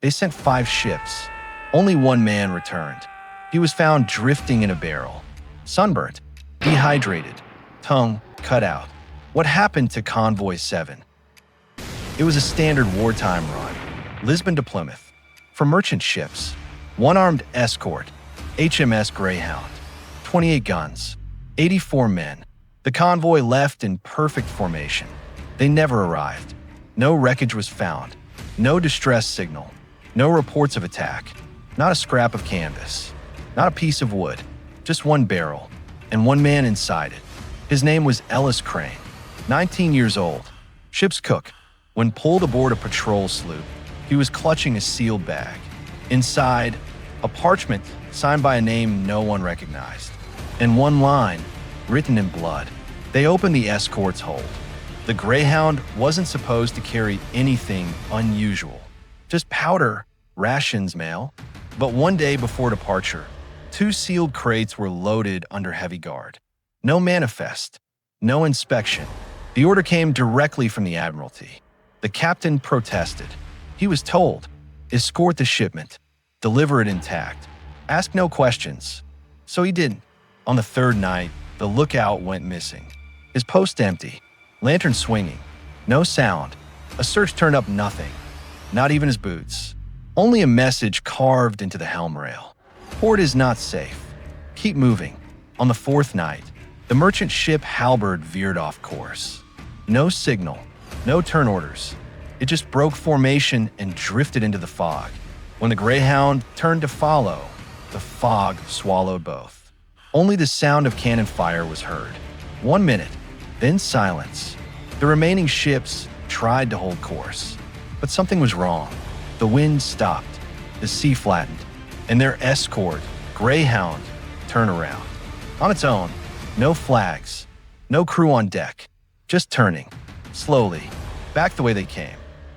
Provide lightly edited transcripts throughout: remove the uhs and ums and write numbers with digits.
They sent 5 ships. Only one man returned. He was found drifting in a barrel, sunburnt, dehydrated, tongue cut out. What happened to Convoy 7? It was a standard wartime run, Lisbon to Plymouth. For merchant ships, one armed escort, HMS Greyhound, 28 guns, 84 men. The convoy left in perfect formation. They never arrived. No wreckage was found, no distress signal, no reports of attack, not a scrap of canvas, not a piece of wood, just one barrel, and one man inside it. His name was Ellis Crane, 19 years old, ship's cook. When pulled aboard a patrol sloop, he was clutching a sealed bag. Inside, a parchment signed by a name no one recognized, and one line written in blood. They opened the escort's hold. The Greyhound wasn't supposed to carry anything unusual, just powder, rations, mail. But one day before departure, 2 sealed crates were loaded under heavy guard. No manifest, no inspection. The order came directly from the Admiralty. The captain protested. He was told, escort the shipment, deliver it intact, ask no questions. So he didn't. On the 3rd night, the lookout went missing. His post empty, lantern swinging, no sound. A search turned up nothing, not even his boots. Only a message carved into the helm rail. Port is not safe. Keep moving. On the 4th night, the merchant ship Halberd veered off course. No signal, no turn orders. It just broke formation and drifted into the fog. When the Greyhound turned to follow, the fog swallowed both. Only the sound of cannon fire was heard. 1 minute, then silence. The remaining ships tried to hold course, but something was wrong. The wind stopped, the sea flattened, and their escort, Greyhound, turned around. On its own, no flags, no crew on deck, just turning, slowly, back the way they came.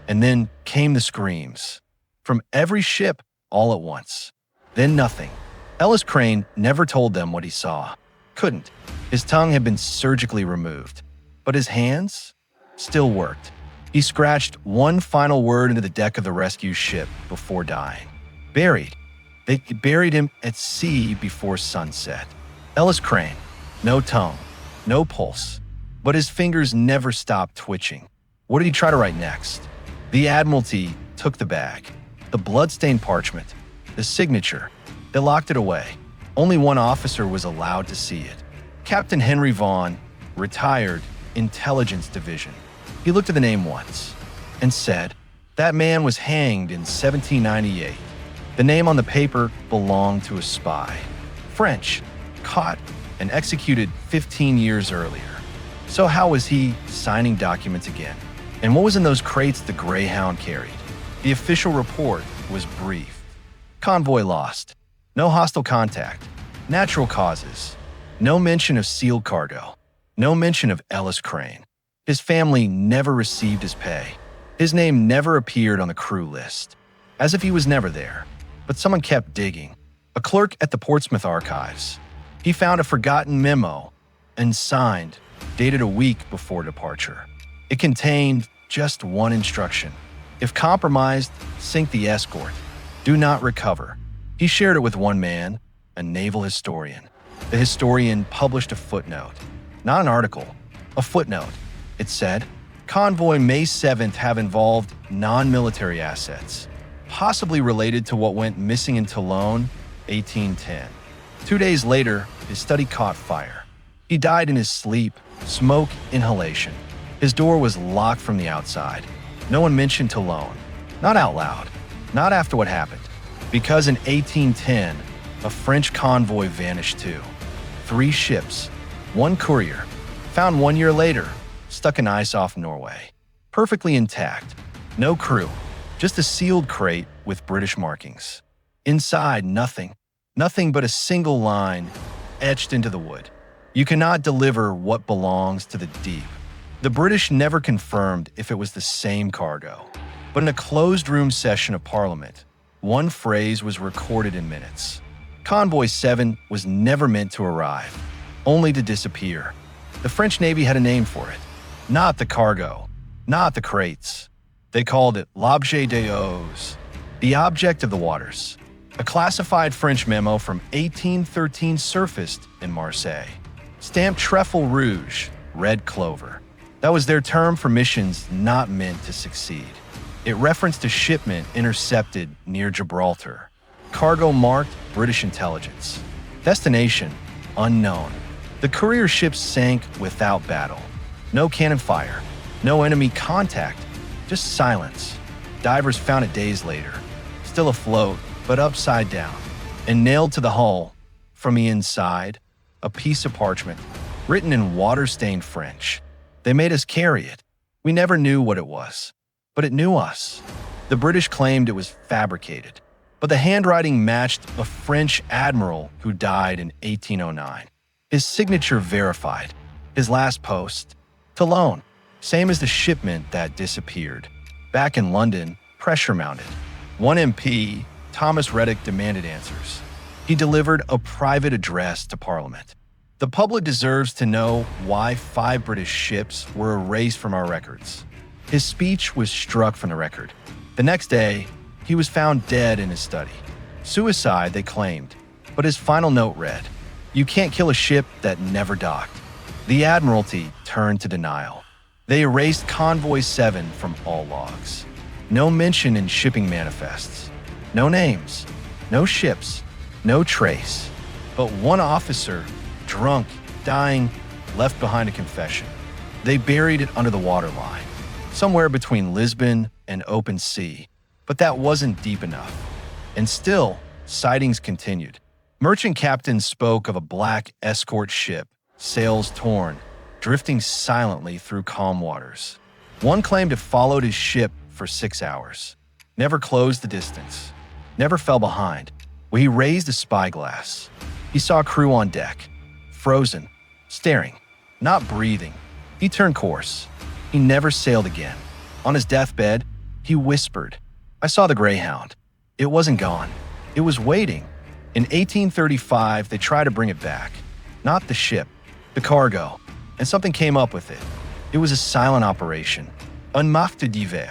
And then came the screams. From every ship, all at once. Then nothing. Ellis Crane never told them what he saw. Couldn't. His tongue had been surgically removed. But his hands still worked. He scratched one final word into the deck of the rescue ship before dying. Buried. They buried him at sea before sunset. Ellis Crane. No tongue. No pulse. But his fingers never stopped twitching. What did he try to write next? The Admiralty took the bag, the blood-stained parchment, the signature. They locked it away. Only one officer was allowed to see it. Captain Henry Vaughan, retired, Intelligence Division. He looked at the name once and said, that man was hanged in 1798. The name on the paper belonged to a spy. French, caught and executed 15 years earlier. So how was he signing documents again? And what was in those crates the Greyhound carried? The official report was brief. Convoy lost. No hostile contact. Natural causes. No mention of sealed cargo. No mention of Ellis Crane. His family never received his pay. His name never appeared on the crew list. As if he was never there. But someone kept digging. A clerk at the Portsmouth archives. He found a forgotten memo and signed, dated a week before departure. It contained just one instruction. If compromised, sink the escort. Do not recover. He shared it with one man, a naval historian. The historian published a footnote. Not an article, a footnote. It said, Convoy May 7th have involved non-military assets, possibly related to what went missing in Toulon, 1810. 2 days later, his study caught fire. He died in his sleep, smoke inhalation. His door was locked from the outside. No one mentioned Toulon. Not out loud. Not after what happened. Because in 1810, a French convoy vanished too. 3 ships, 1 courier, found 1 year later, stuck in ice off Norway. Perfectly intact. No crew. Just a sealed crate with British markings. Inside, nothing. Nothing but a single line etched into the wood. You cannot deliver what belongs to the deep. The British never confirmed if it was the same cargo. But in a closed-room session of Parliament, one phrase was recorded in minutes. Convoy 7 was never meant to arrive, only to disappear. The French Navy had a name for it. Not the cargo, not the crates. They called it l'objet des eaux, The object of the waters. A classified French memo from 1813 surfaced in Marseille. Stamped Trèfle Rouge, red clover. That was their term for missions not meant to succeed. It referenced a shipment intercepted near Gibraltar. Cargo marked British intelligence. Destination unknown. The courier ship sank without battle. No cannon fire, no enemy contact, just silence. Divers found it days later, still afloat, but upside down, and nailed to the hull, from the inside, a piece of parchment, written in water-stained French. They made us carry it. We never knew what it was, but it knew us. The British claimed it was fabricated, but the handwriting matched a French admiral who died in 1809. His signature verified. His last post, Toulon, same as the shipment that disappeared. Back in London, pressure mounted. One MP, Thomas Reddick, demanded answers. He delivered a private address to Parliament. The public deserves to know why 5 British ships were erased from our records. His speech was struck from the record. The next day, he was found dead in his study. Suicide, they claimed, but his final note read, "You can't kill a ship that never docked." The Admiralty turned to denial. They erased Convoy 7 from all logs. No mention in shipping manifests. No names, no ships, no trace. But one officer, drunk, dying, left behind a confession. They buried it under the waterline, somewhere between Lisbon and open sea. But that wasn't deep enough. And still, sightings continued. Merchant captains spoke of a black escort ship, sails torn, drifting silently through calm waters. One claimed it followed his ship for 6 hours, never closed the distance, never fell behind. When he raised a spyglass, he saw crew on deck, frozen, staring, not breathing. He turned course. He never sailed again. On his deathbed, he whispered, "I saw the Greyhound. It wasn't gone. It was waiting." In 1835, they tried to bring it back. Not the ship, the cargo, and something came up with it. It was a silent operation, un marque d'hiver,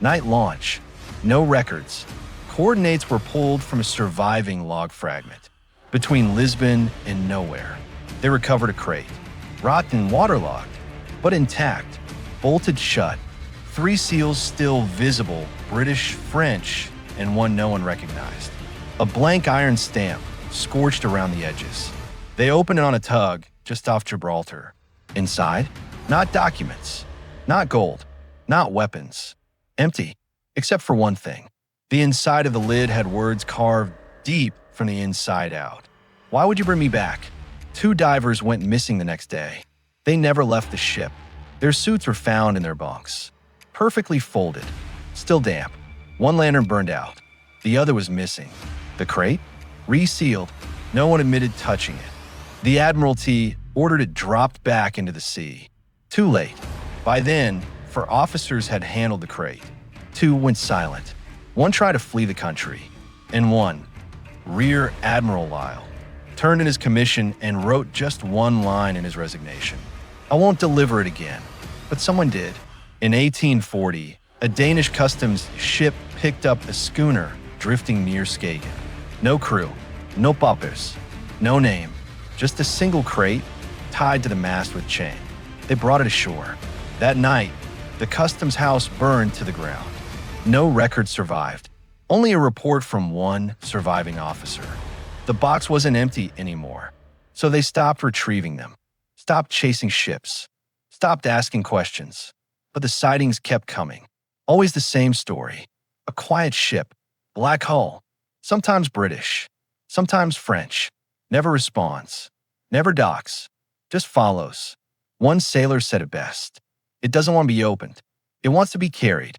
night launch, no records. Coordinates were pulled from a surviving log fragment. Between Lisbon and nowhere, they recovered a crate, rotten and waterlogged, but intact, bolted shut. 3 seals still visible, British, French, and one no one recognized. A blank iron stamp, scorched around the edges. They opened it on a tug just off Gibraltar. Inside, not documents, not gold, not weapons. Empty, except for one thing. The inside of the lid had words carved deep from the inside out. "Why would you bring me back?" 2 divers went missing the next day. They never left the ship. Their suits were found in their bunks, perfectly folded, still damp. One lantern burned out. The other was missing. The crate? Resealed. No one admitted touching it. The Admiralty ordered it dropped back into the sea. Too late. By then, for officers had handled the crate. 2 went silent. One tried to flee the country. And one, Rear Admiral Lyle, turned in his commission and wrote just one line in his resignation. "I won't deliver it again." But someone did. In 1840, a Danish customs ship picked up a schooner drifting near Skagen. No crew, no poppers, no name, just a single crate tied to the mast with chain. They brought it ashore. That night, the customs house burned to the ground. No record survived, only a report from one surviving officer. The box wasn't empty anymore, so they stopped retrieving them, stopped chasing ships, stopped asking questions. But the sightings kept coming. Always the same story. A quiet ship, black hull, sometimes British, sometimes French, never responds, never docks, just follows. One sailor said it best. It doesn't want to be opened. It wants to be carried.